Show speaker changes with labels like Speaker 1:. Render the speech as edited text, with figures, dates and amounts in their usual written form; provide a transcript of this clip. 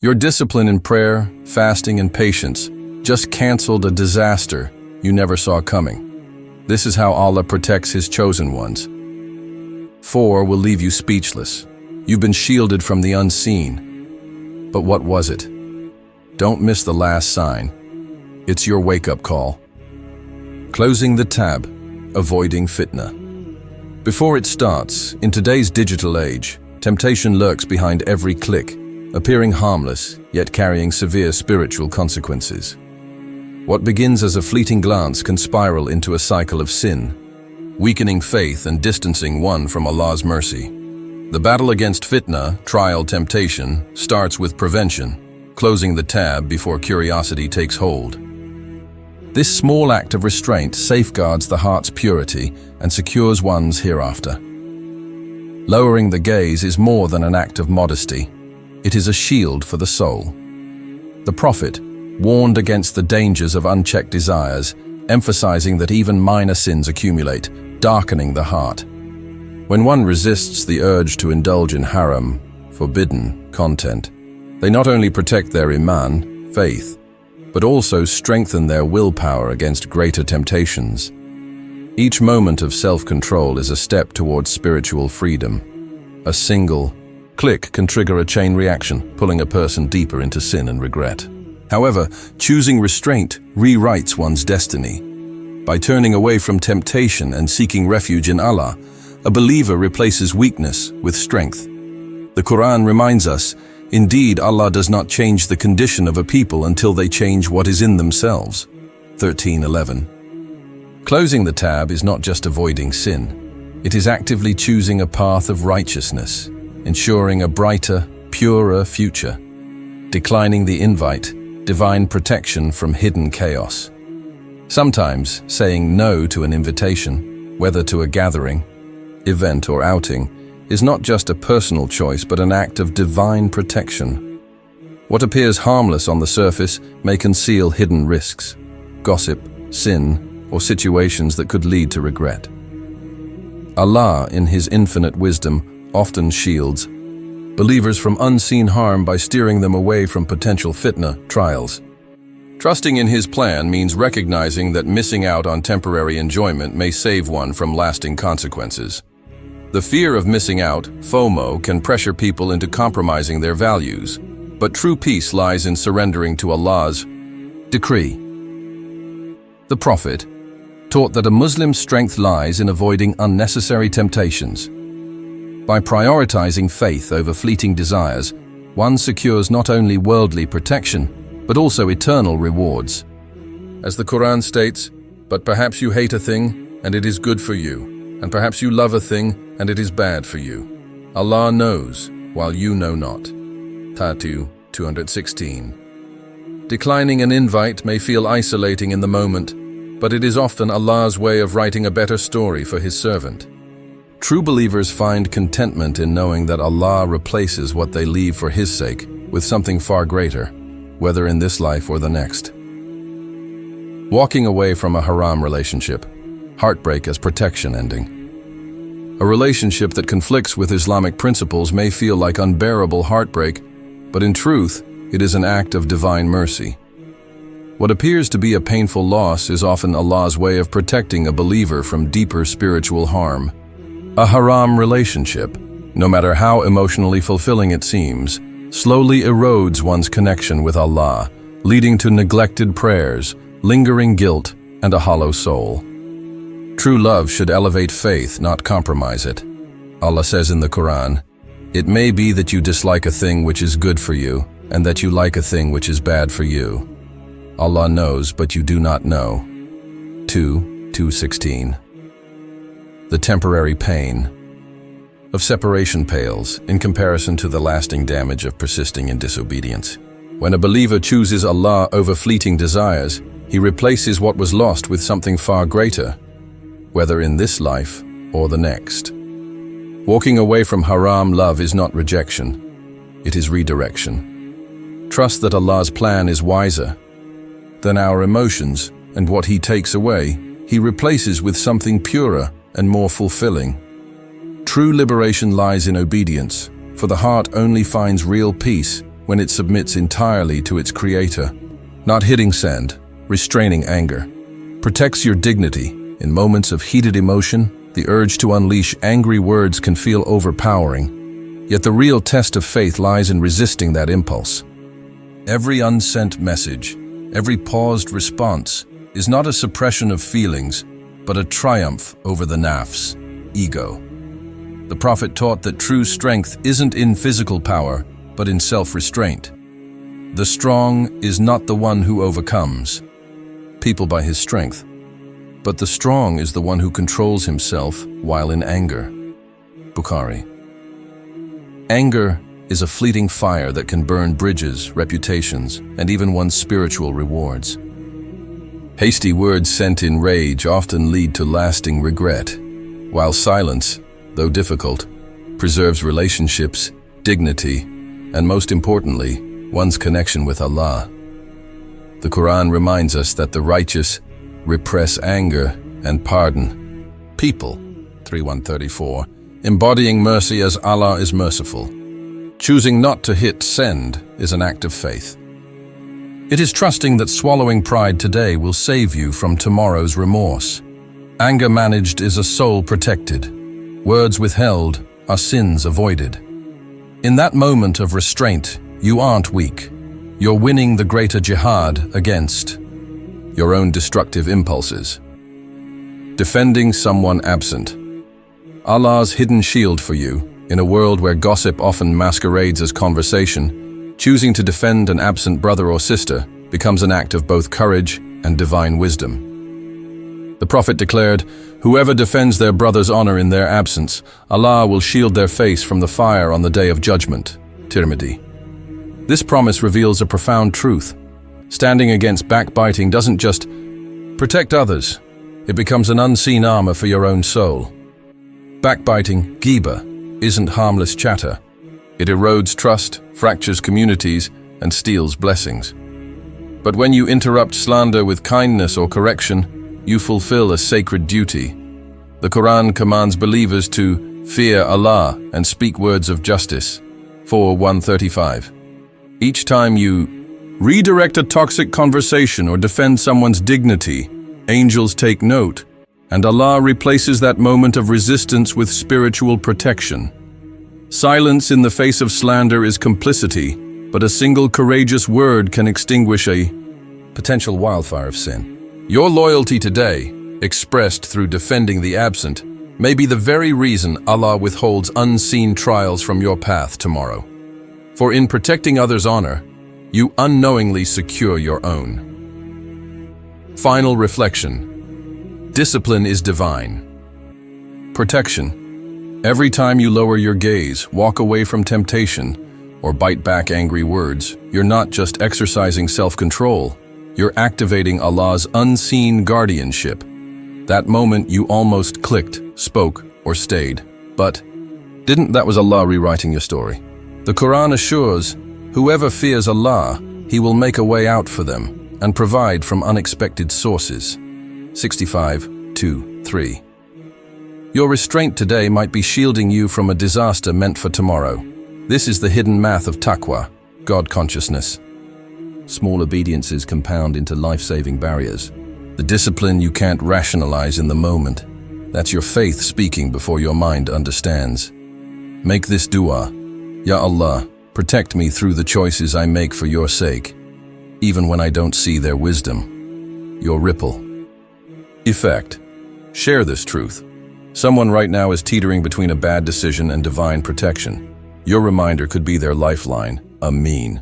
Speaker 1: Your discipline in prayer, fasting, and patience just canceled a disaster you never saw coming. This is how Allah protects His chosen ones. 4 will leave you speechless. You've been shielded from the unseen. But what was it? Don't miss the last sign. It's your wake-up call. Closing the tab, avoiding fitna. Before it starts, in today's digital age, temptation lurks behind every click, appearing harmless, yet carrying severe spiritual consequences. What begins as a fleeting glance can spiral into a cycle of sin, weakening faith and distancing one from Allah's mercy. The battle against fitna, trial temptation, starts with prevention, closing the tab before curiosity takes hold. This small act of restraint safeguards the heart's purity and secures one's hereafter. Lowering the gaze is more than an act of modesty. It is a shield for the soul. The Prophet warned against the dangers of unchecked desires, emphasizing that even minor sins accumulate, darkening the heart. When one resists the urge to indulge in haram, forbidden content, they not only protect their iman, faith, but also strengthen their willpower against greater temptations. Each moment of self-control is a step towards spiritual freedom. A single click can trigger a chain reaction, pulling a person deeper into sin and regret. However, choosing restraint rewrites one's destiny. By turning away from temptation and seeking refuge in Allah, a believer replaces weakness with strength. The Quran reminds us, indeed, Allah does not change the condition of a people until they change what is in themselves. 13:11. Closing the tab is not just avoiding sin. It is actively choosing a path of righteousness, ensuring a brighter, purer future. Declining the invite, divine protection from hidden chaos. Sometimes, saying no to an invitation, whether to a gathering, event, or outing, is not just a personal choice but an act of divine protection. What appears harmless on the surface may conceal hidden risks, gossip, sin, or situations that could lead to regret. Allah, in His infinite wisdom, often shields believers from unseen harm by steering them away from potential fitna, trials. Trusting in His plan means recognizing that missing out on temporary enjoyment may save one from lasting consequences. The fear of missing out, FOMO, can pressure people into compromising their values, but true peace lies in surrendering to Allah's decree. The Prophet taught that a Muslim's strength lies in avoiding unnecessary temptations. By prioritizing faith over fleeting desires, one secures not only worldly protection, but also eternal rewards. As the Quran states, "But perhaps you hate a thing, and it is good for you, and perhaps you love a thing, and it is bad for you. Allah knows, while you know not." Tatu 216. Declining an invite may feel isolating in the moment, but it is often Allah's way of writing a better story for His servant. True believers find contentment in knowing that Allah replaces what they leave for His sake with something far greater, whether in this life or the next. Walking away from a haram relationship, heartbreak as protection ending. A relationship that conflicts with Islamic principles may feel like unbearable heartbreak, but in truth, it is an act of divine mercy. What appears to be a painful loss is often Allah's way of protecting a believer from deeper spiritual harm. A haram relationship, no matter how emotionally fulfilling it seems, slowly erodes one's connection with Allah, leading to neglected prayers, lingering guilt, and a hollow soul. True love should elevate faith, not compromise it. Allah says in the Quran, "It may be that you dislike a thing which is good for you, and that you like a thing which is bad for you. Allah knows, but you do not know." 2:16. The temporary pain of separation pales in comparison to the lasting damage of persisting in disobedience. When a believer chooses Allah over fleeting desires, he replaces what was lost with something far greater, whether in this life or the next. Walking away from haram love is not rejection, it is redirection. Trust that Allah's plan is wiser than our emotions, and what He takes away, He replaces with something purer and more fulfilling. True liberation lies in obedience, for the heart only finds real peace when it submits entirely to its creator. Not hitting send, restraining anger. Protects your dignity. In moments of heated emotion, the urge to unleash angry words can feel overpowering. Yet the real test of faith lies in resisting that impulse. Every unsent message, every paused response, is not a suppression of feelings, but a triumph over the nafs, ego. The Prophet taught that true strength isn't in physical power, but in self-restraint. The strong is not the one who overcomes people by his strength, but the strong is the one who controls himself while in anger. Bukhari. Anger is a fleeting fire that can burn bridges, reputations, and even one's spiritual rewards. Hasty words sent in rage often lead to lasting regret, while silence, though difficult, preserves relationships, dignity, and most importantly, one's connection with Allah. The Quran reminds us that the righteous repress anger and pardon people, 3:134, embodying mercy as Allah is merciful. Choosing not to hit send is an act of faith. It is trusting that swallowing pride today will save you from tomorrow's remorse. Anger managed is a soul protected. Words withheld are sins avoided. In that moment of restraint, you aren't weak. You're winning the greater jihad against your own destructive impulses. Defending someone absent. Allah's hidden shield for you. In a world where gossip often masquerades as conversation, choosing to defend an absent brother or sister becomes an act of both courage and divine wisdom. The Prophet declared, "Whoever defends their brother's honor in their absence, Allah will shield their face from the fire on the day of judgment." Tirmidhi. This promise reveals a profound truth. Standing against backbiting doesn't just protect others, it becomes an unseen armor for your own soul. Backbiting, ghibah, isn't harmless chatter. It erodes trust, fractures communities, and steals blessings. But when you interrupt slander with kindness or correction, you fulfill a sacred duty. The Quran commands believers to fear Allah and speak words of justice. 4:135. Each time you redirect a toxic conversation or defend someone's dignity, angels take note, and Allah replaces that moment of resistance with spiritual protection. Silence in the face of slander is complicity, but a single courageous word can extinguish a potential wildfire of sin. Your loyalty today, expressed through defending the absent, may be the very reason Allah withholds unseen trials from your path tomorrow. For in protecting others' honor, you unknowingly secure your own. Final reflection. Discipline is divine. Protection. Every time you lower your gaze, walk away from temptation, or bite back angry words, you're not just exercising self-control, you're activating Allah's unseen guardianship. That moment you almost clicked, spoke, or stayed. But that was Allah rewriting your story. The Quran assures, whoever fears Allah, He will make a way out for them and provide from unexpected sources. 65:2-3. Your restraint today might be shielding you from a disaster meant for tomorrow. This is the hidden math of taqwa, God consciousness. Small obediences compound into life-saving barriers. The discipline you can't rationalize in the moment. That's your faith speaking before your mind understands. Make this dua. Ya Allah, protect me through the choices I make for your sake, even when I don't see their wisdom. Your ripple effect. Share this truth. Someone right now is teetering between a bad decision and divine protection. Your reminder could be their lifeline. Ameen.